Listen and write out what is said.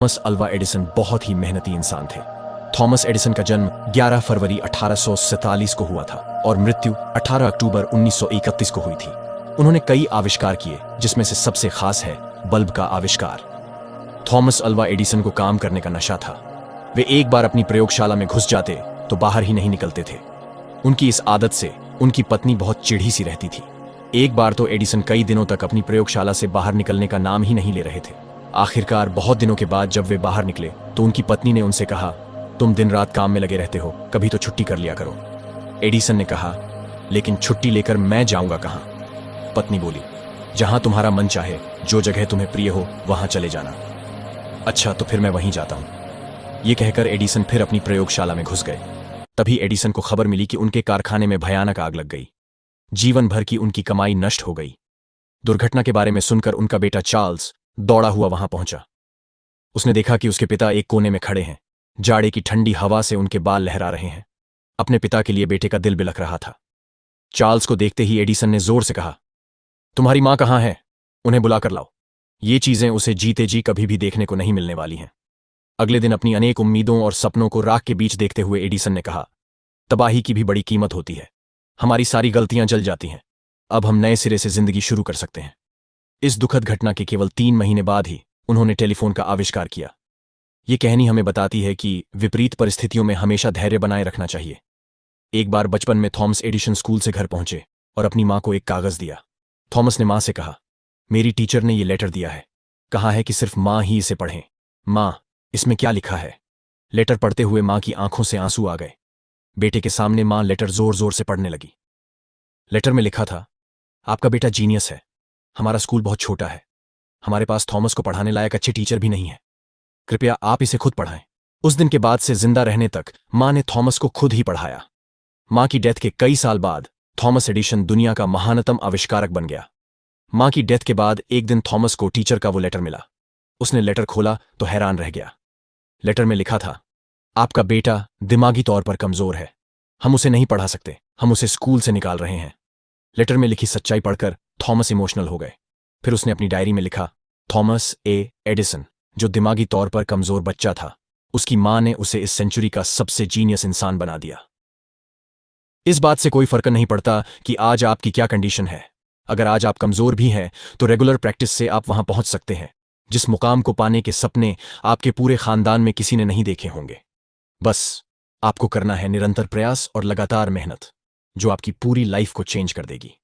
Thomas Alva Edison बहुत ही मेहनती इंसान थे। थॉमस एडिसन का जन्म 11 फरवरी 1847 को हुआ था और मृत्यु 18 अक्टूबर 1931 को हुई थी। उन्होंने कई आविष्कार किए, जिसमें से सबसे खास है बल्ब का आविष्कार। थॉमस अल्वा एडिसन को काम करने का नशा था। वे एक बार अपनी प्रयोगशाला में घुस जाते तो बाहर ही नहीं निकलते थे। उनकी इस आदत से उनकी पत्नी बहुत चिढ़ी सी रहती थी। एक बार तो एडिसन कई दिनों तक अपनी प्रयोगशाला से बाहर निकलने का नाम ही नहीं ले रहे थे। आखिरकार बहुत दिनों के बाद जब वे बाहर निकले तो उनकी पत्नी ने उनसे कहा, तुम दिन रात काम में लगे रहते हो, कभी तो छुट्टी कर लिया करो। एडिसन ने कहा, लेकिन छुट्टी लेकर मैं जाऊंगा कहां? पत्नी बोली, जहां तुम्हारा मन चाहे, जो जगह तुम्हें प्रिय हो वहां चले जाना। अच्छा, तो फिर मैं वहीं जाता हूं। यह कहकर एडिसन फिर अपनी प्रयोगशाला में घुस गए। तभी एडिसन को खबर मिली कि उनके कारखाने में भयानक आग लग गई। जीवन भर की उनकी कमाई नष्ट हो गई। दुर्घटना के बारे में सुनकर उनका बेटा चार्ल्स दौड़ा हुआ वहां पहुंचा। उसने देखा कि उसके पिता एक कोने में खड़े हैं। जाड़े की ठंडी हवा से उनके बाल लहरा रहे हैं। अपने पिता के लिए बेटे का दिल बिलख रहा था। चार्ल्स को देखते ही एडिसन ने जोर से कहा, तुम्हारी मां कहां है? उन्हें बुलाकर लाओ। ये चीजें उसे जीते जी कभी भी देखने को नहीं मिलने वाली हैं। अगले दिन अपनी अनेक उम्मीदों और सपनों को राख के बीच देखते हुए एडिसन ने कहा, तबाही की भी बड़ी कीमत होती है। हमारी सारी गलतियां जल जाती हैं। अब हम नए सिरे से जिंदगी शुरू कर सकते हैं। इस दुखद घटना के केवल 3 महीने बाद ही उन्होंने टेलीफोन का आविष्कार किया। ये कहानी हमें बताती है कि विपरीत परिस्थितियों में हमेशा धैर्य बनाए रखना चाहिए। एक बार बचपन में थॉमस एडिसन स्कूल से घर पहुंचे और अपनी मां को एक कागज दिया। थॉमस ने मां से कहा, मेरी टीचर ने यह लेटर दिया है। कहा है कि सिर्फ मां ही इसे पढ़ें। मां, इसमें क्या लिखा है? लेटर पढ़ते हुए मां की आंखों से आंसू आ गए। बेटे के सामने मां लेटर जोर जोर से पढ़ने लगी। लेटर में लिखा था, आपका बेटा जीनियस है। हमारा स्कूल बहुत छोटा है। हमारे पास थॉमस को पढ़ाने लायक अच्छे टीचर भी नहीं है। कृपया आप इसे खुद पढ़ाएं। उस दिन के बाद से जिंदा रहने तक मां ने थॉमस को खुद ही पढ़ाया। मां की डेथ के कई साल बाद थॉमस एडिसन दुनिया का महानतम आविष्कारक बन गया। मां की डेथ के बाद एक दिन थॉमस को टीचर का वो लेटर मिला। उसने लेटर खोला तो हैरान रह गया। लेटर में लिखा था, आपका बेटा दिमागी तौर पर कमजोर है। हम उसे नहीं पढ़ा सकते। हम उसे स्कूल से निकाल रहे हैं। लेटर में लिखी सच्चाई पढ़कर थॉमस इमोशनल हो गए। फिर उसने अपनी डायरी में लिखा, थॉमस ए एडिसन, जो दिमागी तौर पर कमजोर बच्चा था, उसकी मां ने उसे इस सेंचुरी का सबसे जीनियस इंसान बना दिया। इस बात से कोई फर्क नहीं पड़ता कि आज आपकी क्या कंडीशन है। अगर आज आप कमजोर भी हैं तो रेगुलर प्रैक्टिस से आप वहां पहुंच सकते हैं जिस मुकाम को पाने के सपने आपके पूरे खानदान में किसी ने नहीं देखे होंगे। बस आपको करना है निरंतर प्रयास और लगातार मेहनत, जो आपकी पूरी लाइफ को चेंज कर देगी।